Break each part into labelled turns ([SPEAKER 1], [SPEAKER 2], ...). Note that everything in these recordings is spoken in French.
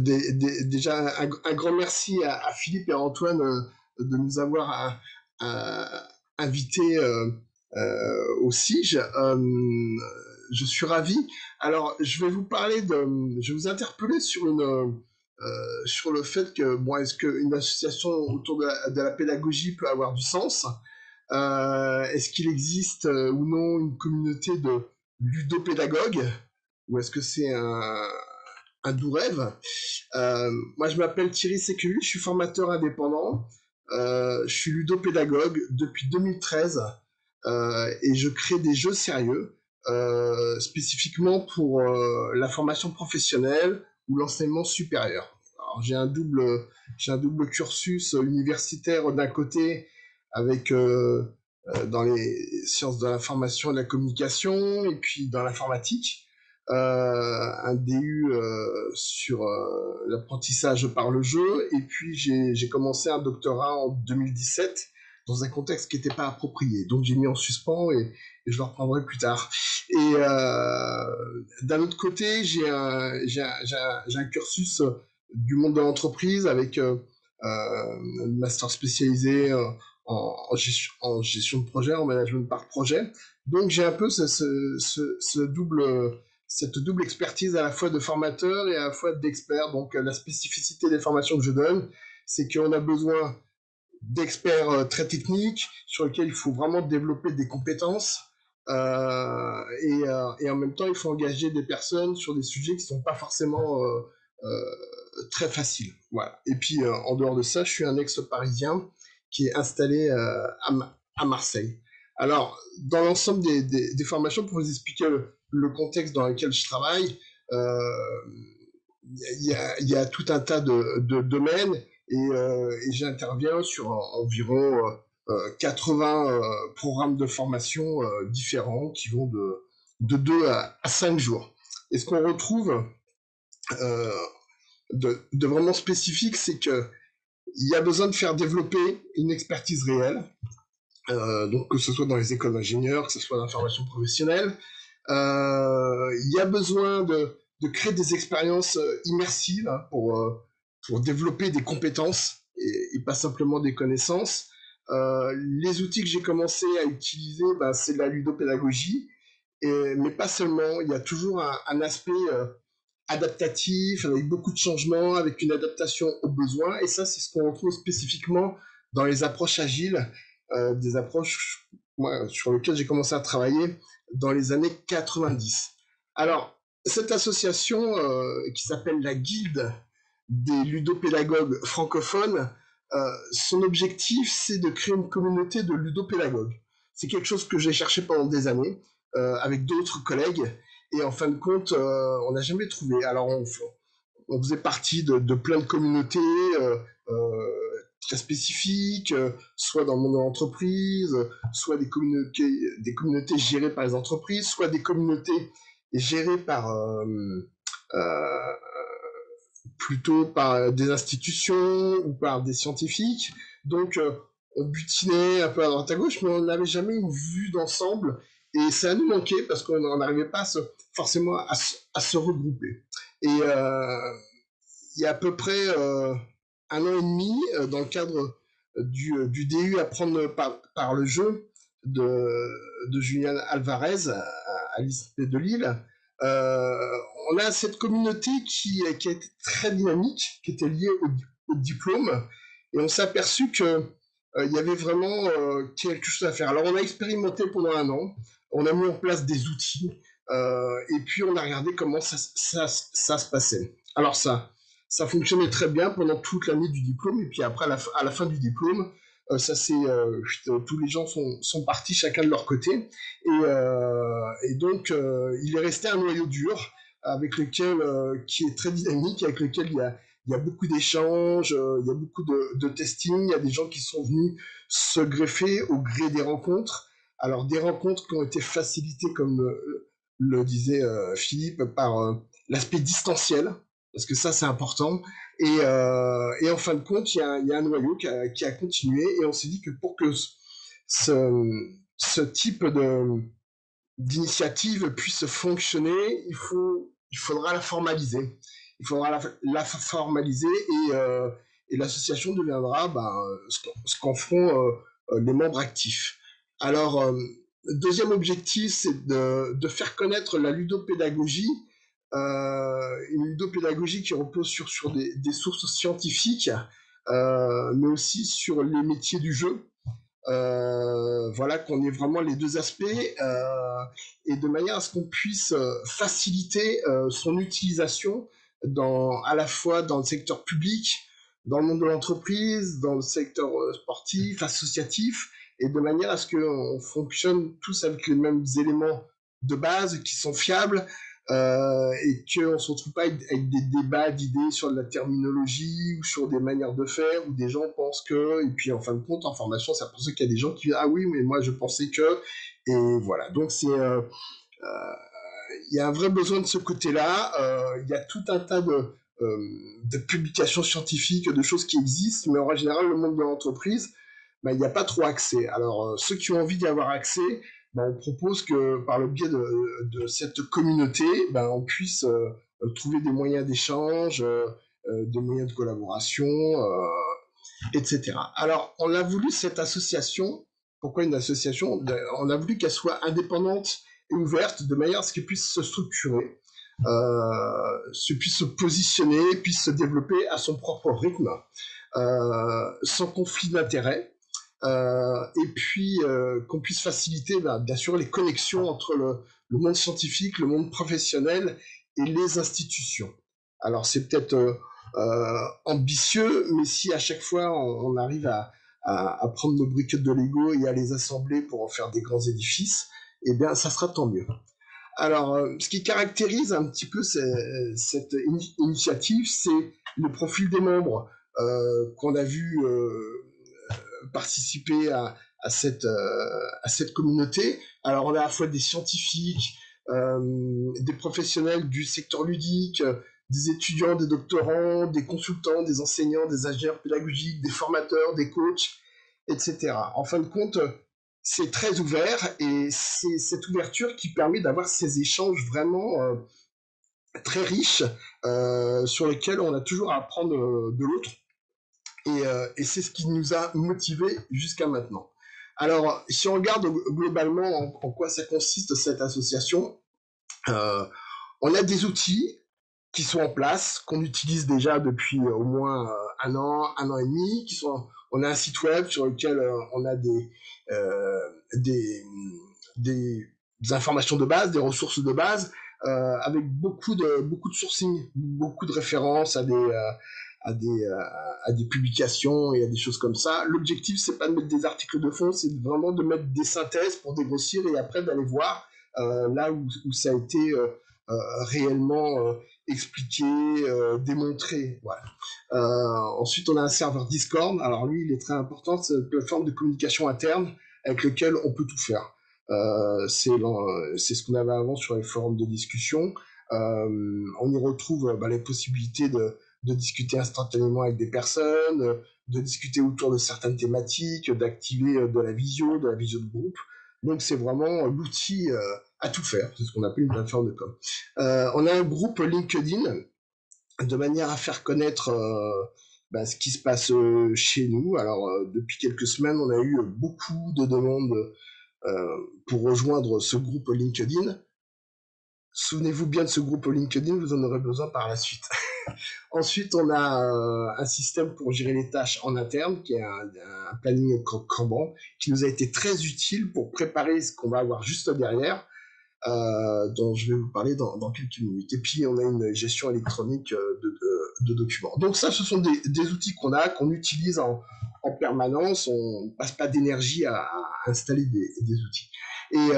[SPEAKER 1] Déjà, un grand merci à Philippe et à Antoine de nous avoir invités au SIG. Je suis ravi. Alors, je vais vous interpeller sur le fait que, bon, est-ce qu'une association autour de la pédagogie peut avoir du sens? Est-ce qu'il existe ou non une communauté de ludopédagogues? Ou est-ce que c'est un doux rêve? Moi, je m'appelle Thierry Sécu, je suis formateur indépendant, je suis ludopédagogue depuis 2013 et je crée des jeux sérieux, spécifiquement pour la formation professionnelle ou l'enseignement supérieur. Alors, j'ai un double cursus universitaire d'un côté avec dans les sciences de l'information et de la communication et puis dans l'informatique un DU sur l'apprentissage par le jeu, et puis j'ai commencé un doctorat en 2017 dans un contexte qui n'était pas approprié. Donc j'ai mis en suspens et je le reprendrai plus tard. Et d'un autre côté, j'ai un cursus du monde de l'entreprise avec un master spécialisé en gestion de projet, en management par projet. Donc j'ai un peu cette double expertise à la fois de formateur et à la fois d'expert. Donc la spécificité des formations que je donne, c'est qu'on a besoin d'experts très techniques sur lesquels il faut vraiment développer des compétences. Et en même temps, il faut engager des personnes sur des sujets qui ne sont pas forcément très faciles. Voilà. Et puis, en dehors de ça, je suis un ex-parisien qui est installé à Marseille. Alors, dans l'ensemble des formations, pour vous expliquer le contexte dans lequel je travaille, il y a tout un tas de domaines et j'interviens sur environ 80 programmes de formation différents qui vont de 2 à 5 jours. Et ce qu'on retrouve euh, de vraiment spécifique, c'est que il y a besoin de faire développer une expertise réelle, donc que ce soit dans les écoles d'ingénieurs, que ce soit dans la formation professionnelle. Il y a besoin de créer des expériences immersives hein, pour développer des compétences et pas simplement des connaissances. Les outils que j'ai commencé à utiliser, ben, c'est la ludopédagogie, mais pas seulement. Il y a toujours un aspect adaptatif, avec beaucoup de changements, avec une adaptation aux besoins. Et ça, c'est ce qu'on retrouve spécifiquement dans les approches agiles, des approches moi, sur lesquelles j'ai commencé à travailler dans les années 90. Alors, cette association qui s'appelle la Guilde des ludopédagogues francophones, son objectif, c'est de créer une communauté de ludopédagogues. C'est quelque chose que j'ai cherché pendant des années avec d'autres collègues et en fin de compte, on n'a jamais trouvé. Alors, on faisait partie de plein de communautés très spécifiques, soit dans le monde de l'entreprise, soit des communautés gérées par les entreprises, soit des communautés gérées par euh, plutôt par des institutions ou par des scientifiques. Donc, on butinait un peu à droite à gauche, mais on n'avait jamais une vue d'ensemble. Et ça nous manquait parce qu'on n'arrivait pas forcément à se regrouper. Et il y a à peu près un an et demi, dans le cadre du DU Apprendre par le jeu de Julian Alvarez à l'ISP de Lille, euh, on a cette communauté qui a été très dynamique, qui était liée au diplôme, et on s'est aperçu que il y avait vraiment quelque chose à faire. Alors on a expérimenté pendant un an, on a mis en place des outils, et puis on a regardé comment ça se passait. Alors ça fonctionnait très bien pendant toute l'année du diplôme, et puis après à la fin du diplôme, tous les gens sont partis chacun de leur côté, et donc il est resté un noyau dur avec lequel qui est très dynamique, avec lequel il y a beaucoup d'échanges, il y a beaucoup de testing, il y a des gens qui sont venus se greffer au gré des rencontres. Alors des rencontres qui ont été facilitées, comme le disait Philippe, par l'aspect distanciel, parce que ça c'est important. Et en fin de compte, il y a un noyau qui a continué, et on s'est dit que pour que ce type d'initiative puisse fonctionner, il faudra la formaliser. il faudra la formaliser et l'association deviendra ce qu'en feront les membres actifs. Alors, deuxième objectif, c'est de faire connaître la ludopédagogie, une ludopédagogie qui repose sur des sources scientifiques, mais aussi sur les métiers du jeu. Voilà, qu'on ait vraiment les deux aspects, et de manière à ce qu'on puisse faciliter son utilisation à la fois dans le secteur public, dans le monde de l'entreprise, dans le secteur sportif, associatif, et de manière à ce qu'on fonctionne tous avec les mêmes éléments de base qui sont fiables, et qu'on ne se retrouve pas avec des débats d'idées sur de la terminologie ou sur des manières de faire où des gens pensent que, et puis en fin de compte en formation c'est pour ça qu'il y a des gens qui disent ah oui mais moi je pensais que, et voilà, donc il y a un vrai besoin de ce côté-là. Il y a tout un tas de publications scientifiques, de choses qui existent, mais en général le monde de l'entreprise, il n'y a pas trop accès. Alors, ceux qui ont envie d'y avoir accès, on propose que par le biais de cette communauté, on puisse trouver des moyens d'échange, des moyens de collaboration, etc. Alors, on a voulu cette association. Pourquoi une association? On a voulu qu'elle soit indépendante et ouverte, de manière à ce qu'elle puisse se structurer, puisse se positionner, puisse se développer à son propre rythme, sans conflit d'intérêts. Et puis qu'on puisse faciliter bien sûr les connexions entre le monde scientifique, le monde professionnel et les institutions. Alors c'est peut-être ambitieux, mais si à chaque fois on arrive à prendre nos briques de Lego et à les assembler pour en faire des grands édifices, eh bien ça sera tant mieux. Alors, ce qui caractérise un petit peu cette initiative, c'est le profil des membres qu'on a vu participer à cette communauté. Alors, on a à la fois des scientifiques, des professionnels du secteur ludique, des étudiants, des doctorants, des consultants, des enseignants, des ingénieurs pédagogiques, des formateurs, des coachs, etc. En fin de compte, c'est très ouvert et c'est cette ouverture qui permet d'avoir ces échanges vraiment très riches, sur lesquels on a toujours à apprendre de l'autre, et c'est ce qui nous a motivés jusqu'à maintenant. Alors, si on regarde globalement en quoi ça consiste cette association, on a des outils qui sont en place, qu'on utilise déjà depuis au moins un an et demi, on a un site web sur lequel on a euh, des, des informations de base, des ressources de base, avec beaucoup de sourcing, beaucoup de références à des, euh, à des publications et à des choses comme ça. L'objectif, c'est pas de mettre des articles de fond, c'est vraiment de mettre des synthèses pour dégrossir et après d'aller voir là où ça a été réellement expliqué, démontré. Voilà. Ensuite, on a un serveur Discord. Alors lui, il est très important. C'est une plateforme de communication interne avec lequel on peut tout faire. C'est ce qu'on avait avant sur les forums de discussion. On y retrouve les possibilités de discuter instantanément avec des personnes, de discuter autour de certaines thématiques, d'activer de la visio de groupe. Donc c'est vraiment l'outil à tout faire. C'est ce qu'on appelle une plateforme de com. On a un groupe LinkedIn de manière à faire connaître ce qui se passe chez nous. Alors depuis quelques semaines, on a eu beaucoup de demandes pour rejoindre ce groupe LinkedIn. Souvenez-vous bien de ce groupe LinkedIn, vous en aurez besoin par la suite. Ensuite, on a un système pour gérer les tâches en interne, qui est un planning Kanban, qui nous a été très utile pour préparer ce qu'on va avoir juste derrière, dont je vais vous parler dans quelques minutes. Et puis, on a une gestion électronique de documents. Donc ça, ce sont des outils qu'on utilise en permanence. On ne passe pas d'énergie à installer des outils. Et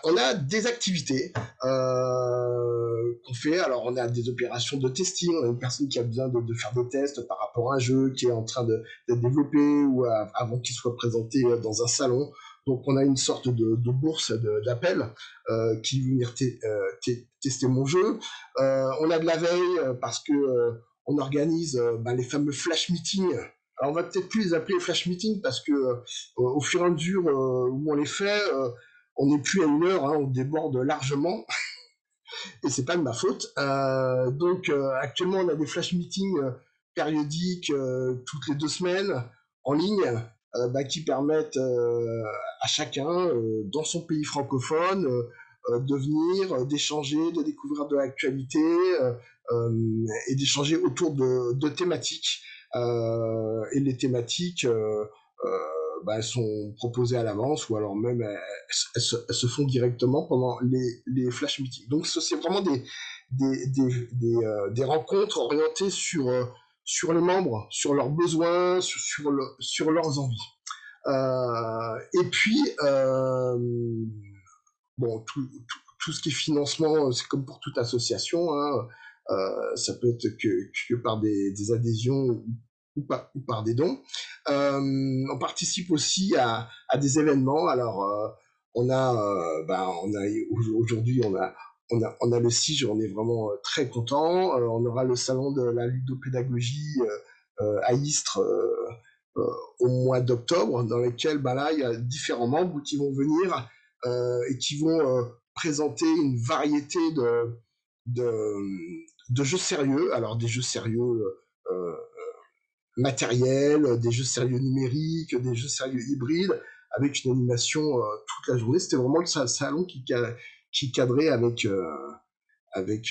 [SPEAKER 1] on a des activités qu'on fait. Alors, on a des opérations de testing. On a une personne qui a besoin de faire des tests par rapport à un jeu qui est en train d'être développé ou avant qu'il soit présenté dans un salon. Donc, on a une sorte de bourse d'appel qui veut venir tester mon jeu. On a de la veille parce que on organise les fameux flash meetings. Alors, on va peut-être plus les appeler flash meetings parce que au fur et à mesure où on les fait, on n'est plus à une heure, hein, on déborde largement. et c'est pas de ma faute. Donc actuellement, on a des flash meetings périodiques toutes les 2 semaines en ligne qui permettent à chacun dans son pays francophone de venir, d'échanger, de découvrir de l'actualité et d'échanger autour de thématiques. Et les thématiques elles sont proposées à l'avance ou alors même elles se font directement pendant les flash meetings. Donc c'est vraiment des rencontres orientées sur les membres, sur leurs besoins, sur leurs envies. Et puis, bon, tout ce qui est financement, c'est comme pour toute association, hein, ça peut être que par des adhésions ou par des dons. On participe aussi à des événements. Alors, aujourd'hui, on a le CIGE, on est vraiment très content. On aura le salon de la ludopédagogie à Istres euh, au mois d'octobre, dans lequel là, il y a différents membres qui vont venir et qui vont présenter une variété de, de jeux sérieux. Alors, des jeux sérieux euh, matériels, des jeux sérieux numériques, des jeux sérieux hybrides, avec une animation toute la journée. C'était vraiment le salon qui cadrait avec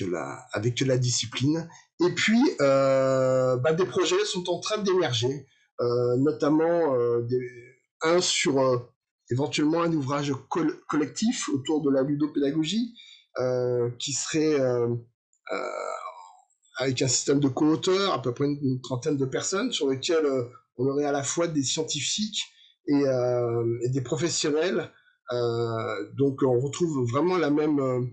[SPEAKER 1] la discipline. Et puis, des projets sont en train d'émerger, notamment un sur éventuellement un ouvrage collectif autour de la ludopédagogie, qui serait avec un système de co-auteurs, à peu près une trentaine de personnes, sur lequel on aurait à la fois des scientifiques et des professionnels. Donc on retrouve vraiment la même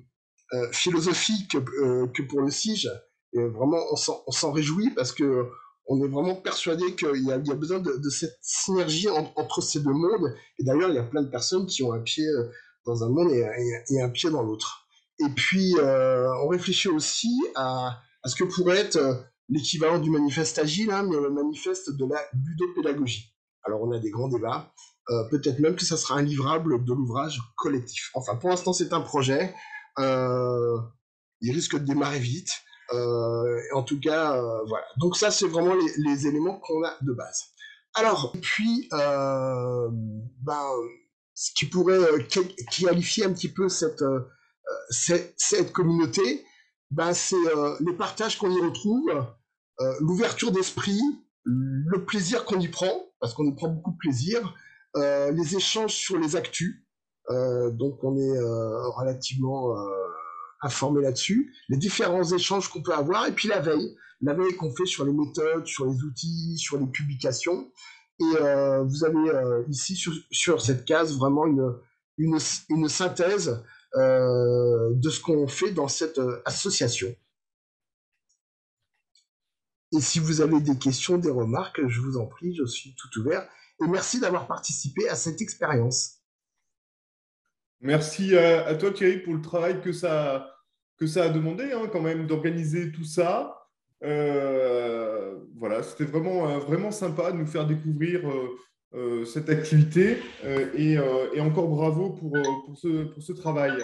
[SPEAKER 1] philosophie que pour le CIGE. Et vraiment, on s'en réjouit parce que on est vraiment persuadé qu'il y a besoin de cette synergie entre ces deux mondes. Et d'ailleurs, il y a plein de personnes qui ont un pied dans un monde et un pied dans l'autre. Et puis, on réfléchit aussi à ce que pourrait être l'équivalent du manifeste agile, hein, mais le manifeste de la ludopédagogie. Alors, on a des grands débats. Peut-être même que ça sera un livrable de l'ouvrage collectif. Enfin, pour l'instant, c'est un projet. Euh, il risque de démarrer vite. En tout cas, voilà. Donc ça, c'est vraiment les éléments qu'on a de base. Alors, puis, ce qui pourrait qualifier un petit peu cette communauté, c'est les partages qu'on y retrouve, l'ouverture d'esprit, le plaisir qu'on y prend, parce qu'on y prend beaucoup de plaisir, les échanges sur les actus, donc on est relativement informé là-dessus, les différents échanges qu'on peut avoir, et puis la veille qu'on fait sur les méthodes, sur les outils, sur les publications. Et vous avez ici sur cette case vraiment une synthèse de ce qu'on fait dans cette association. Et si vous avez des questions, des remarques, je vous en prie, je suis tout ouvert. Et merci d'avoir participé à cette expérience.
[SPEAKER 2] Merci à toi, Thierry, pour le travail que ça a demandé, hein, quand même, d'organiser tout ça. Voilà, c'était vraiment sympa de nous faire découvrir cette activité et encore bravo pour ce travail.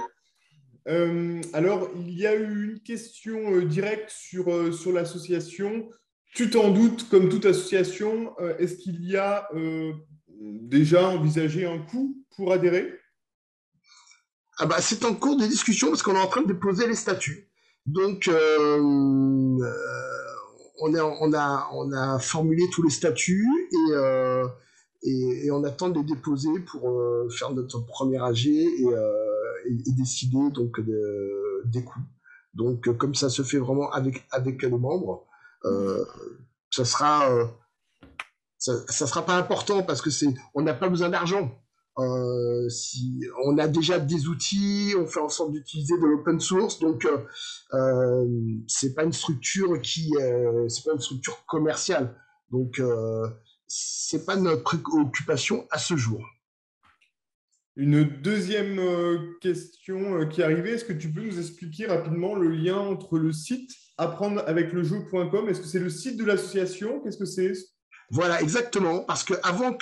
[SPEAKER 2] Alors, il y a eu une question directe sur l'association. Tu t'en doutes, comme toute association, est-ce qu'il y a déjà envisagé un coût pour adhérer?
[SPEAKER 1] C'est en cours de discussion parce qu'on est en train de déposer les statuts. Donc, on a formulé tous les statuts et on attend de les déposer pour faire notre premier AG et décider donc des coûts. Donc, comme ça se fait vraiment avec les membres, euh, ça sera ça sera pas important parce que on n'a pas besoin d'argent. Si on a déjà des outils, on fait en sorte d'utiliser de l'open source, donc c'est pas une structure c'est pas une structure commerciale, donc c'est pas notre préoccupation à ce jour.
[SPEAKER 2] Une deuxième question qui est arrivée, est-ce que tu peux nous expliquer rapidement le lien entre le site apprendreaveclejeu.com? Est-ce que c'est le site de l'association? Qu'est-ce que c'est?
[SPEAKER 1] Voilà, exactement, parce que avant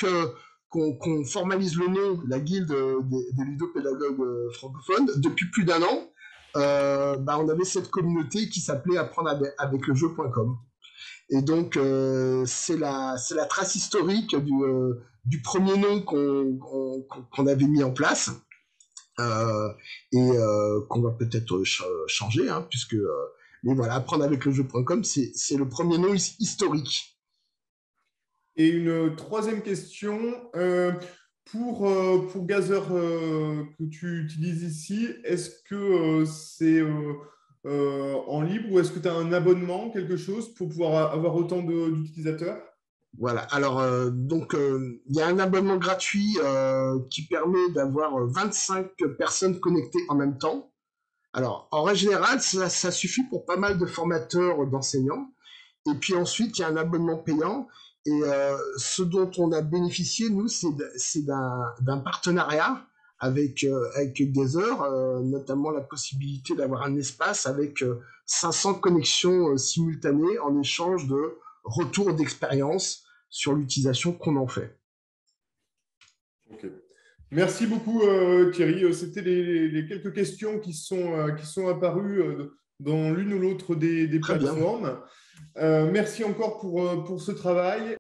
[SPEAKER 1] qu'on formalise le nom de la guilde des ludopédagogues francophones, depuis plus d'1 an, on avait cette communauté qui s'appelait apprendre avec le jeu.com. Et donc, c'est la trace historique du premier nom qu'on avait mis en place euh, et qu'on va peut-être changer, hein, puisque. Mais voilà, apprendre avec le jeu.com, c'est le premier nom historique.
[SPEAKER 2] Et une troisième question, pour Gazer que tu utilises ici, est-ce que c'est en libre ou est-ce que tu as un abonnement, quelque chose, pour pouvoir avoir autant d'utilisateurs?
[SPEAKER 1] Voilà. Alors, il y a un abonnement gratuit qui permet d'avoir 25 personnes connectées en même temps. Alors, en règle générale, ça suffit pour pas mal de formateurs d'enseignants. Et puis ensuite, il y a un abonnement payant. Et ce dont on a bénéficié, nous, c'est d'un partenariat avec Gazer, notamment la possibilité d'avoir un espace avec 500 connexions simultanées en échange de retours d'expérience sur l'utilisation qu'on en fait.
[SPEAKER 2] Ok. Merci beaucoup Thierry. C'était les quelques questions qui sont apparues dans l'une ou l'autre des
[SPEAKER 1] Très bien.
[SPEAKER 2] plateformes. Merci encore pour ce travail.